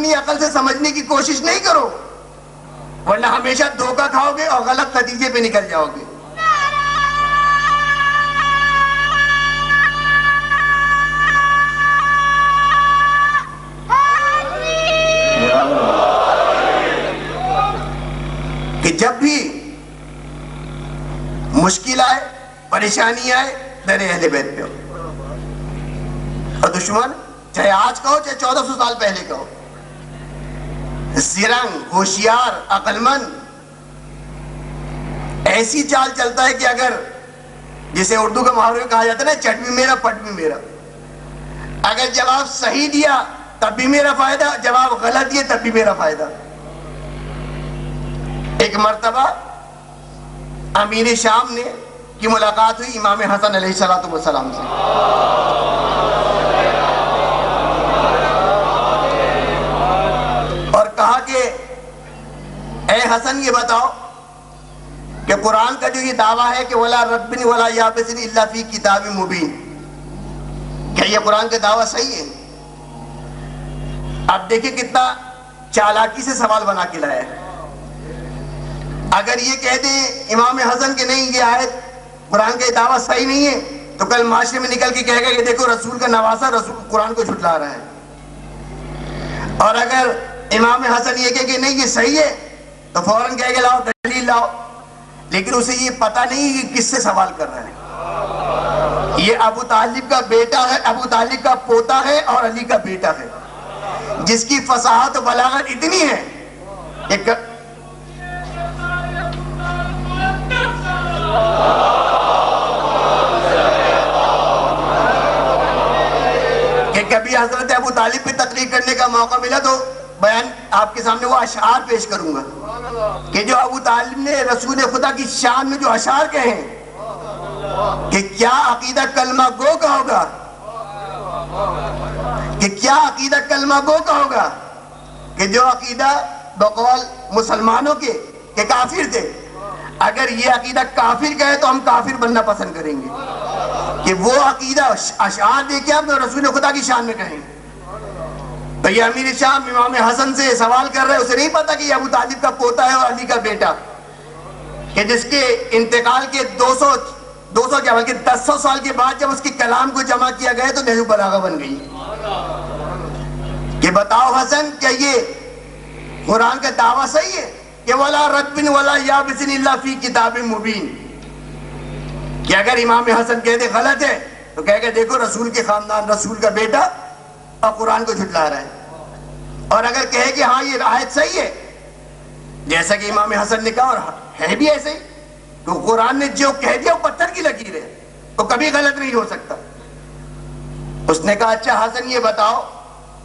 اپنی عقل سے سمجھنے کی کوشش نہیں کرو، ورنہ ہمیشہ دھوکہ کھاؤ گے اور غلط نتیجے پہ نکل جاؤ گے۔ کہ جب بھی مشکل آئے، پریشانی آئے، در اہل بیت پہ ہو، اور دشمن چاہے آج کا ہو چاہے 1400 سال پہلے کا ہو، زرنگ، ہوشیار، عقل مند، ایسی چال چلتا ہے کہ اگر جسے اردو کا محاورے میں کہا جاتا ہے نا، چٹ بھی میرا پٹ بھی میرا، اگر جواب صحیح دیا تب بھی میرا فائدہ، جواب غلط دیا تب بھی میرا فائدہ۔ ایک مرتبہ امیر شام نے کی ملاقات ہوئی امام حسن علیہ السلام سے، اور کہا کہ اے حسن یہ بتاؤ کہ قرآن کا جو یہ دعویٰ ہے کہ وَلَا رَبٍ وَلَا يَابِسٍ إِلَّا فِي كِتَابٍ مُبِينٍ، کیا یہ قرآن کا دعویٰ صحیح ہے؟ اب دیکھیں کتنا چالاکی سے سوال بنا کے لایا ہے۔ اگر یہ کہہ دیں امام حسن کہ نہیں یہ آیت قرآن کا دعویٰ صحیح نہیں ہے، تو کل معاشرے میں نکل کے کہے گا کہ دیکھو رسول کا نواسا رسول قرآن کو جھٹلا رہا ہے، اور اگر امام حسن یہ کہے کہ نہیں یہ صحیح ہے تو فوراً کہے گا لاؤ دلیل لاؤ، لیکن اسے یہ پتہ نہیں کہ کس سے سوال کر رہا ہے۔ یہ ابو طالب کا بیٹا ہے، ابو طالب کا پوتا ہے اور علی کا بیٹا ہے، جس کی فصاحت و بلاغت اتنی ہے کہ کبھی حضرت ابو طالب پہ تقریر کرنے کا موقع ملا تو بیان آپ کے سامنے وہ اشعار پیش کروں گا کہ جو ابو طالب نے رسول خدا کی شان میں جو اشعار کہے ہیں کہ کیا عقیدہ کلمہ گو کا ہوگا، کہ کیا عقیدہ کلمہ گو کا ہوگا، کہ جو عقیدہ بقول مسلمانوں کے کہ کافر تھے، اگر یہ عقیدہ کافر کہے تو ہم کافر بننا پسند کریں گے، کہ وہ عقیدہ اشعار دے کے ہم رسول خدا کی شان میں کہیں۔ تو یہ امیر شام امام حسن سے سوال کر رہے ہیں، اسے نہیں پتا کہ یہ ابو طالب کا پوتا ہے اور علی کا بیٹا، کہ جس کے انتقال کے 200 کیا بلکہ 100 سال کے بعد جب اس کے کلام کو جمع کیا گیا تو نہج البلاغہ بن گئی کہ بتاؤ حسن کیا یہ قرآن کا دعویٰ صحیح ہے کہ وَلَا رَبٍ وَلَا يَابِسٍ إِلَّا فِي كِتَابٍ مُبِينٍ، کہ اگر امام حسن کہہ دے غلط ہے تو کہے گا دیکھو رسول کے خاندان رسول کا بیٹا اور قرآن کو جھٹلا رہا ہے، اور اگر کہے کہ ہاں یہ آیت صحیح ہے جیسا کہ امام حسن نے کہا اور ہے بھی ایسے ہی، تو قرآن نے جو کہہ دیا وہ پتھر کی لکیر ہے، تو کبھی غلط نہیں ہو سکتا۔ اس نے کہا اچھا حسن یہ بتاؤ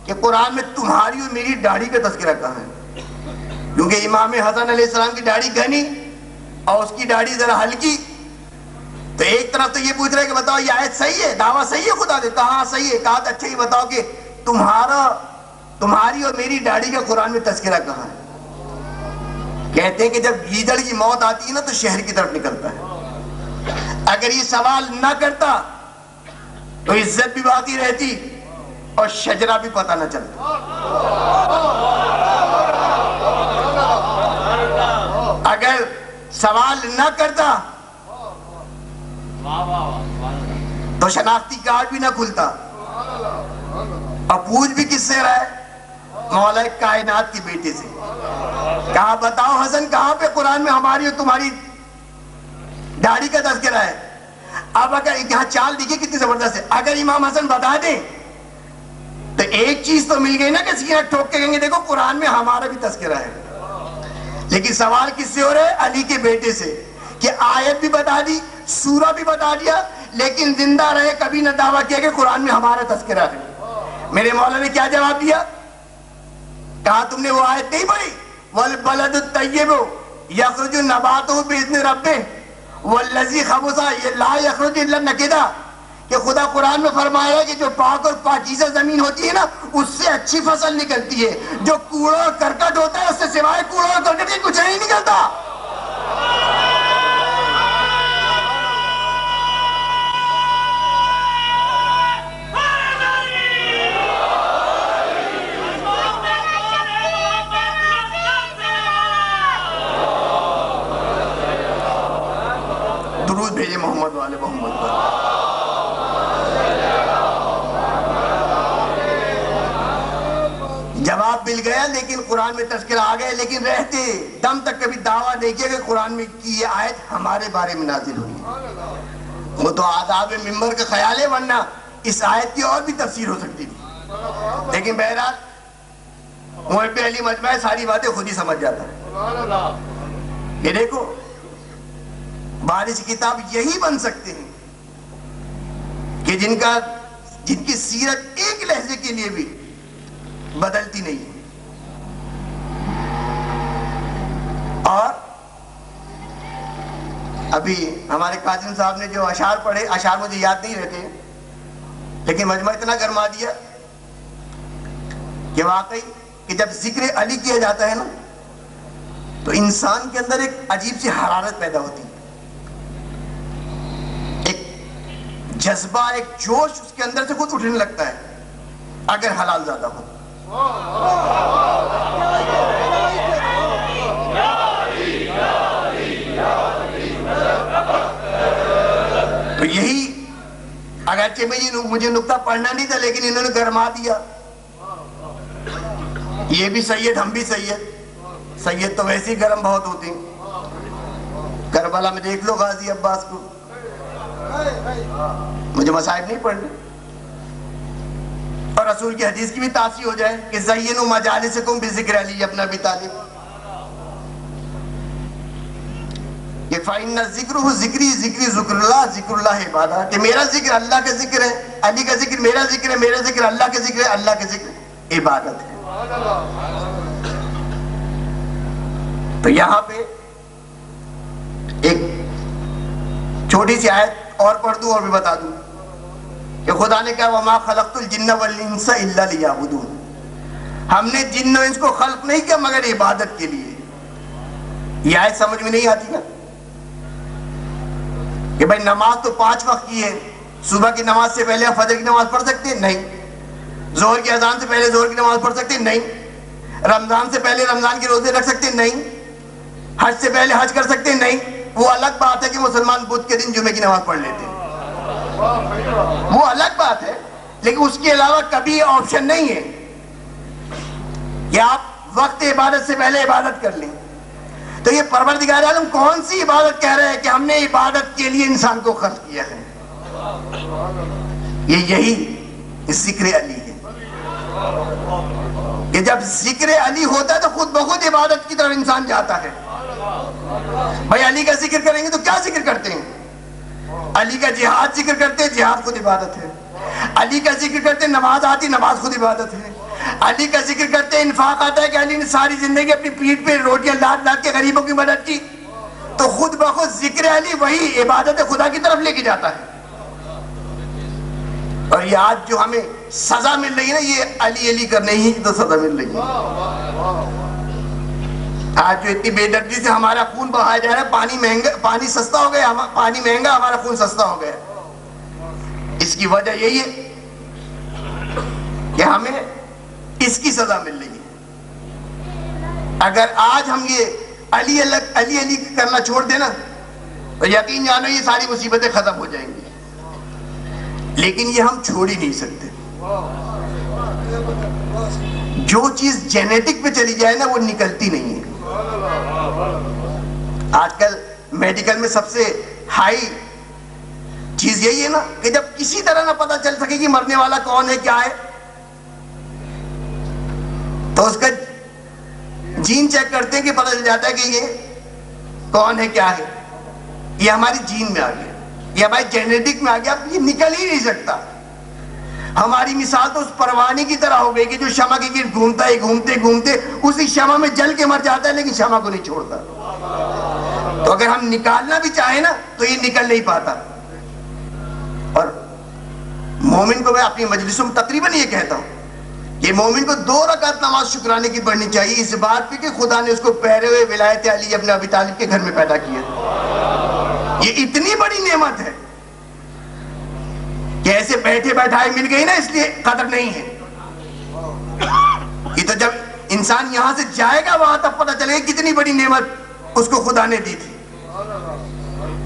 کہ قرآن میں تمہاری اور میری داڑھی کا تذکرہ کہاں ہے، کیونکہ امام حسن علیہ السلام کی داڑھی گھنی اور اس کی داڑھی ذرا ہلکی، تو ایک طرف تو یہ پوچھ رہے کہ بتاؤ یہ آیت صحیح ہے، دعویٰ صحیح ہے خدا دے، کہاں صحیح ہے، کہا اچھا یہ بتاؤ کہ تمہاری اور میری داڑھی کا قرآن میں تذکرہ کہاں ہے؟ کہتے ہیں کہ جب گیدڑ کی موت آتی ہے نا تو شہر کی طرف نکلتا ہے، اگر یہ سوال نہ کرتا تو عزت بھی باقی رہتی اور شجرہ بھی پتہ نہ چلتا۔ اگر سوال نہ کرتا تو شناختی کارڈ بھی نہ کھلتا، اور پوچھ بھی کس سے رہا ہے؟ مولا کائنات کی بیٹی سے۔ کہا بتاؤ حسن کہاں پہ قرآن میں ہماری اور تمہاری داڑھی کا تذکرہ ہے؟ اب اگر یہاں چال دیکھیں کتنی زبردست ہے، اگر امام حسن بتا دیں تو ایک چیز تو مل گئی نا کہ سینہ ٹھوک کے کہیں گے دیکھو قرآن میں ہمارا بھی تذکرہ ہے، لیکن سوال کس سے ہو رہا ہے؟ علی کے بیٹے سے، کہ آیت بھی بتا دی سورہ بھی بتا دیا لیکن زندہ رہے کبھی نہ دعویٰ کیا کہ قرآن میں ہمارا تذکرہ ہے۔ میرے مولا نے کیا جواب دیا؟ کہا تم نے وہ آیت نہیں پڑھی وَالْبَلَدُ الطَّيِّبُ يَخْرُجُ نَبَاتُهُ بِإِذْنِ رَبِّهِ وَالَّذِي خَبُثَ لَا يَخْرُجُ إِلَّا نَكِدًا، کہ خدا قرآن میں فرمایا ہے کہ جو پاک اور پاکیزہ زمین ہوتی ہے نا اس سے اچھی فصل نکلتی ہے، جو کوڑا اور کرکٹ ہوتا ہے اس سے سوائے کوڑا اور کرکٹ کے کچھ نہیں نکلتا۔ مل گیا لیکن قرآن میں تذکرہ آ گیا، لیکن رہتے دم تک کبھی دعویٰ نہیں کیا کہ قرآن میں کی یہ آیت ہمارے بارے میں نازل ہوئی۔ وہ تو آداب ممبر کا خیال ہے، ورنہ اس آیت کی اور بھی تفسیر ہو سکتی تھی، لیکن بہرحال محب علی مجمع ساری باتیں خود ہی سمجھ جاتا ہے۔ یہ دیکھو بارش کی کتاب یہی بن سکتے ہیں کہ جن کی سیرت ایک لہجے کے لیے بھی بدلتی نہیں ہے۔ اور ابھی ہمارے قاسم صاحب نے جو اشعار پڑھے، اشعار مجھے یاد نہیں رہتے لیکن مجمع اتنا گرما دیا کہ واقعی کہ جب ذکر علی کیا جاتا ہے نا تو انسان کے اندر ایک عجیب سی حرارت پیدا ہوتی ہے، ایک جذبہ، ایک جوش اس کے اندر سے خود اٹھنے لگتا ہے اگر حلال زیادہ ہو۔ تو یہی اگرچہ مجھے نقطہ پڑھنا نہیں تھا لیکن انہوں نے گرما دیا۔ یہ بھی سید، ہم بھی سید تو ویسے ہی گرم بہت ہوتے ہیں۔ کربلا میں دیکھ لو غازی عباس کو، مجھے مصائب نہیں پڑھنے، اور رسول کی حدیث کی بھی تاثیر ہو جائے کہ زینوا مجالسکم بذکر علی ابن ابی طالب، کہ فإن ذکرہ ذکری ذکری ذکر اللہ عبادہ، کہ میرا ذکر اللہ کا ذکر ہے، علی کا ذکر میرا ذکر ہے، میرا ذکر اللہ کا ذکر ہے، اللہ کا ذکر عبادت ہے۔ تو یہاں پہ ایک چھوٹی سی آیت اور پڑھ دوں اور بھی بتا دوں کہ خدا نے کہا وَمَا خَلَقْتُ الْجِنَّ وَالْإِنسَ إِلَّا لِيَعْبُدُونِ، ہم نے جن و انس کو خلق نہیں کیا مگر عبادت کے لیے۔ یہ آیت سمجھ میں نہیں آتی نا کہ بھائی نماز تو 5 وقت کی ہے، صبح کی نماز سے پہلے فجر کی نماز پڑھ سکتے ہیں؟ نہیں۔ ظہر کی اذان سے پہلے ظہر کی نماز پڑھ سکتے ہیں؟ نہیں۔ رمضان سے پہلے رمضان کے روزے رکھ سکتے ہیں؟ نہیں۔ حج سے پہلے حج کر سکتے ہیں؟ نہیں۔ وہ الگ بات ہے کہ مسلمان بدھ کے دن جمعے کی نماز پڑھ لیتے ہیں، وہ الگ بات ہے، لیکن اس کے علاوہ کبھی آپشن نہیں ہے کہ آپ وقت عبادت سے پہلے عبادت کر لیں۔ تو یہ پروردگار عالم کون سی عبادت کہہ رہے ہیں کہ ہم نے عبادت کے لیے انسان کو خلق کیا ہے؟ یہی ذکر علی ہے کہ جب ذکر علی ہوتا ہے تو خود بخود عبادت کی طرف انسان جاتا ہے۔ بھائی علی کا ذکر کریں گے تو کیا ذکر کرتے ہیں؟ علی کا جہاد ذکر کرتے ہیں، جہاد خود عبادت ہے۔ علی کا ذکر کرتے ہیں، نماز آتی، نماز خود عبادت ہے۔ علی کا ذکر کرتے ہیں، انفاق آتا ہے کہ علی نے ساری زندگی اپنی پیٹھ پہ روٹیاں لاد لاد کے غریبوں کی مدد کی، تو خود بخود ذکر علی وہی عبادت خدا کی طرف لے کے جاتا ہے۔ اور یہ آج جو ہمیں سزا مل رہی ہے نا، یہ علی علی کرنے ہی تو سزا مل رہی ہے۔ آج جو اتنی بے دردی سے ہمارا خون بہایا جا رہا ہے، پانی سستا ہو گیا، پانی مہنگا، ہمارا خون سستا ہو گیا، اس کی وجہ یہی ہے کہ ہمیں اس کی سزا مل رہی ہے۔ اگر آج ہم یہ علی علی کرنا چھوڑ دیں نا تو یقین جانو یہ ساری مصیبتیں ختم ہو جائیں گی، لیکن یہ ہم چھوڑ ہی نہیں سکتے۔ جو چیز جینیٹک پہ چلی جائے نا وہ نکلتی نہیں ہے۔ آج کل میڈیکل میں سب سے ہائی چیز یہی ہے نا کہ جب کسی طرح نہ پتہ چل سکے کہ مرنے والا کون ہے، کیا ہے، تو اس کا جین چیک کرتے ہیں کہ پتہ چل جاتا ہے کہ یہ کون ہے، کیا ہے۔ یہ ہماری جین میں آ گیا، یہ ہماری جینیٹک میں آ گیا، یہ نکل ہی نہیں سکتا۔ ہماری مثال تو اس پروانی کی طرح ہو گئی کہ جو شمع کے گرد گھومتا ہے، گھومتے گھومتے اسی شمع میں جل کے مر جاتا ہے لیکن شمع کو نہیں چھوڑتا۔ تو اگر ہم نکالنا بھی چاہیں نا تو یہ نکل نہیں پاتا۔ اور مومن کو میں اپنی مجلسوں میں تقریباً یہ کہتا ہوں کہ مومن کو 2 رکعت نماز شکرانے کی پڑھنی چاہیے اس بات پہ کہ خدا نے اس کو پہرے ہوئے ولایت علی ابن ابی طالب کے گھر میں پیدا کیا۔ یہ اتنی بڑی نعمت ہے کہ ایسے بیٹھے بیٹھائے مل گئی نا، اس لیے قدر نہیں ہے۔ یہ تو جب انسان یہاں سے جائے گا وہاں تب پتہ چلے گا کتنی بڑی نعمت اس کو خدا نے دی تھی۔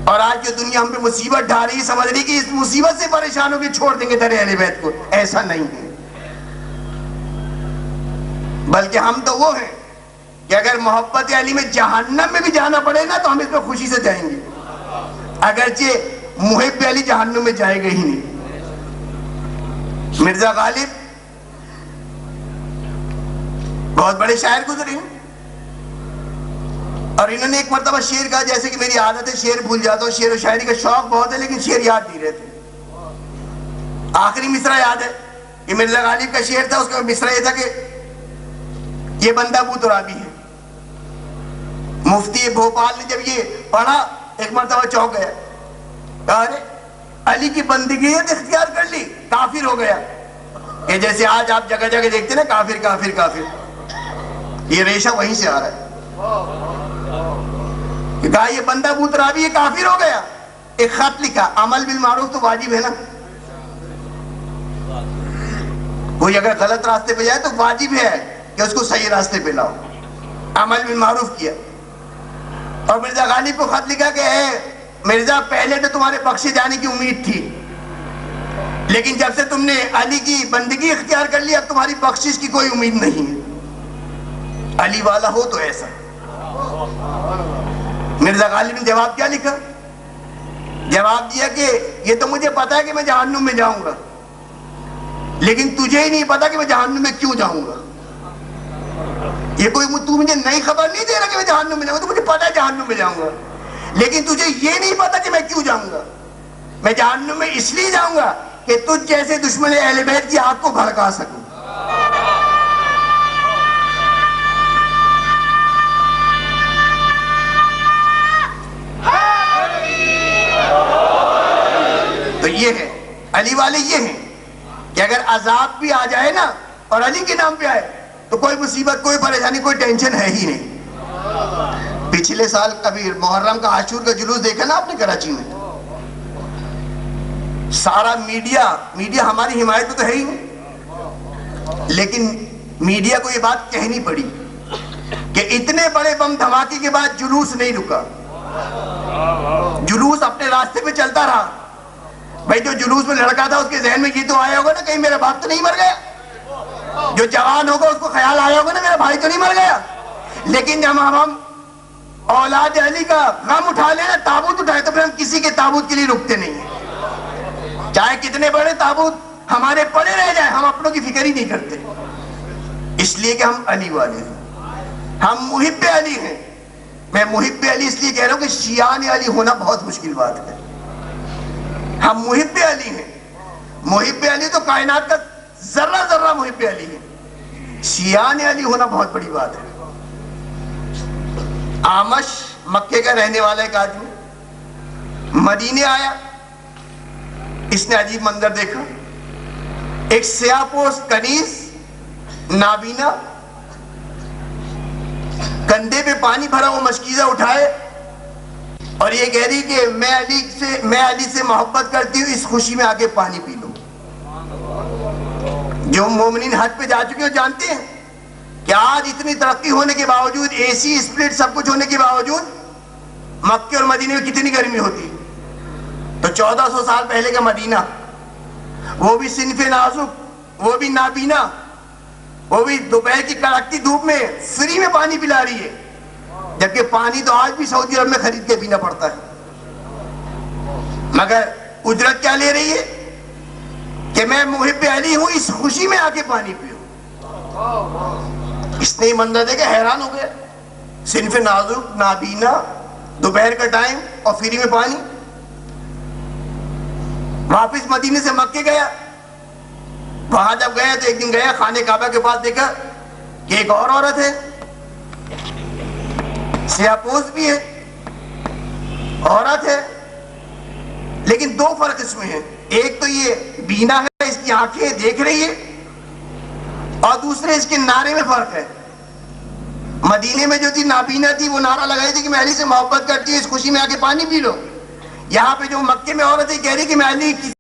اور آج جو دنیا ہم پہ مصیبت ڈھا رہی ہے، سمجھ رہی کہ اس مصیبت سے پریشان ہو کے چھوڑ دیں گے در اہل بیت کو، ایسا نہیں ہے۔ بلکہ ہم تو وہ ہیں کہ اگر محبت علی میں جہنم میں بھی جانا پڑے نا تو ہم اس میں خوشی سے جائیں گے، اگرچہ محب علی جہنم میں جائے گا ہی نہیں۔ مرزا غالب بہت بڑے شاعر گزرے ہیں، اور انہوں نے ایک مرتبہ شعر کہا، جیسے کہ میری عادت ہے شعر بھول جاتا ہوں، شعر و شاعری کا شوق بہت ہے لیکن شعر یاد نہیں رہتے۔ آخری مصرع یاد ہے، یہ مرزا غالب کا شعر تھا، اس کا مصرع یہ تھا کہ یہ بندہ ابو ترابی ہے۔ مفتی بھوپال نے جب یہ پڑھا ایک مرتبہ چونک گیا، کہا ارے علی کی بندگیت اختیار کر لی، کافر ہو گیا۔ کہ جیسے آج آپ جگہ جگہ دیکھتے ہیں نا کافر کافر کافر، یہ ریشہ وہیں سے آ رہا ہے کہ کہا یہ بندہ ابو ترابی یہ کافر ہو گیا۔ ایک خط لکھا، عمل بالمعروف تو واجب ہے نا، کوئی اگر غلط راستے پہ جائے تو واجب ہے کہ اس کو صحیح راستے پہ لاؤ، عمل بالمعروف کیا۔ اور مرزا غالب کو خط لکھا کہ اے مرزا، پہلے تو تمہارے بخشے جانے کی امید تھی، لیکن جب سے تم نے علی کی بندگی اختیار کر لی اب تمہاری بخشش کی کوئی امید نہیں ہے، علی والا ہو تو ایسا۔ مرزا غالب نے جواب کیا لکھا؟ جواب دیا کہ یہ تو مجھے پتا ہے کہ میں جہنم میں جاؤں گا، لیکن تجھے ہی نہیں پتا کہ میں جہنم میں کیوں جاؤں گا۔ یہ کوئی تو مجھے نئی خبر نہیں دے رہا کہ میں جہنم میں جاؤں گا، تو مجھے پتا ہے جہنم میں جاؤں گا، لیکن تجھے یہ نہیں پتا کہ میں کیوں جاؤں گا۔ میں جہنم میں اس لیے جاؤں گا کہ تجھ جیسے دشمن اہل بیت کی آگ کو بھڑکا سکوں۔ تو یہ ہے علی والے، یہ ہیں کہ اگر عذاب بھی آ جائے نا اور علی کے نام پہ آئے تو کوئی مصیبت، کوئی پریشانی، کوئی ٹینشن ہے ہی نہیں۔ پچھلے سال ابھی محرم کا عاشور کا جلوس دیکھا نا آپ نے کراچی میں، سارا میڈیا ہماری حمایت میں تو ہے ہی نہیں، لیکن میڈیا کو یہ بات کہنی پڑی کہ اتنے بڑے بم دھماکے کے بعد جلوس نہیں رکا، جلوس اپنے راستے پہ چلتا رہا۔ بھائی جو جلوس میں لڑکا تھا اس کے ذہن میں یہ تو آیا ہوگا نا کہیں میرا باپ تو نہیں مر گیا، جو جوان ہوگا اس کو خیال آیا ہوگا نا میرا بھائی تو نہیں مر گیا۔ لیکن جب ہم اولاد علی کا غم اٹھا لیں نا، تابوت اٹھائے، تو پھر ہم کسی کے تابوت کے لیے رکتے نہیں ہیں، چاہے کتنے بڑے تابوت ہمارے پڑے رہ جائیں، ہم اپنوں کی فکر ہی نہیں کرتے، اس لیے کہ ہم علی والے ہیں، ہم محب علی ہیں۔ میں محب علی اس لیے کہہ رہا ہوں کہ شیعان علی ہونا بہت مشکل بات ہے، ہم محب علی ہیں۔ محب علی تو کائنات کا ذرہ ذرہ محب علی ہے، شیعان علی ہونا بہت بڑی بات ہے۔ آمش مکے کا رہنے والا ایک آدمی مدینے آیا، اس نے عجیب منظر دیکھا، ایک سیاہ پوست کنیز نابینا کندھے پہ پانی بھرا وہ مشکیزہ اٹھائے اور یہ کہہ رہی کہ میں علی سے محبت کرتی ہوں، اس خوشی میں آگے پانی پی لوں۔ جو مومنین حج پہ جا چکے ہیں جانتے ہیں کہ آج اتنی ترقی ہونے کے باوجود، اے سی اسپلٹ سب کچھ ہونے کے باوجود، مکے اور مدینے میں کتنی گرمی ہوتی۔ تو 1400 سال پہلے کا مدینہ، وہ بھی صنف نازک، وہ بھی نابینا، وہ بھی دوپہر کی کڑکتی دھوپ میں فری میں پانی پلا رہی ہے، جبکہ پانی تو آج بھی سعودی عرب میں خرید کے پینا پڑتا ہے، مگر اجرت کیا لے رہی ہے کہ میں محب علی ہوں، اس خوشی میں آ کے پانی پیوں۔ اس نے منظر دیکھ کے حیران ہو گیا، صنف نازک، نابینا، دوپہر کا ٹائم اور فری میں پانی۔ واپس مدینے سے مکے گیا، وہاں جب گیا تو ایک دن گیا خانہ کعبہ کے پاس، دیکھا کہ ایک اور عورت ہے، سیاہ پوست بھی ہے، عورت ہے، لیکن دو فرق اس میں ہے، ایک تو یہ بینا ہے، اس کی آنکھیں دیکھ رہی ہے، اور دوسرے اس کے نعرے میں فرق ہے۔ مدینے میں جو تھی نابینا تھی، وہ نعرہ لگائی تھی کہ میں علی سے محبت کرتی ہوں، اس خوشی میں آ کے پانی پی لو۔ یہاں پہ جو مکے میں عورت ہے کہہ رہی کہ میں علی کی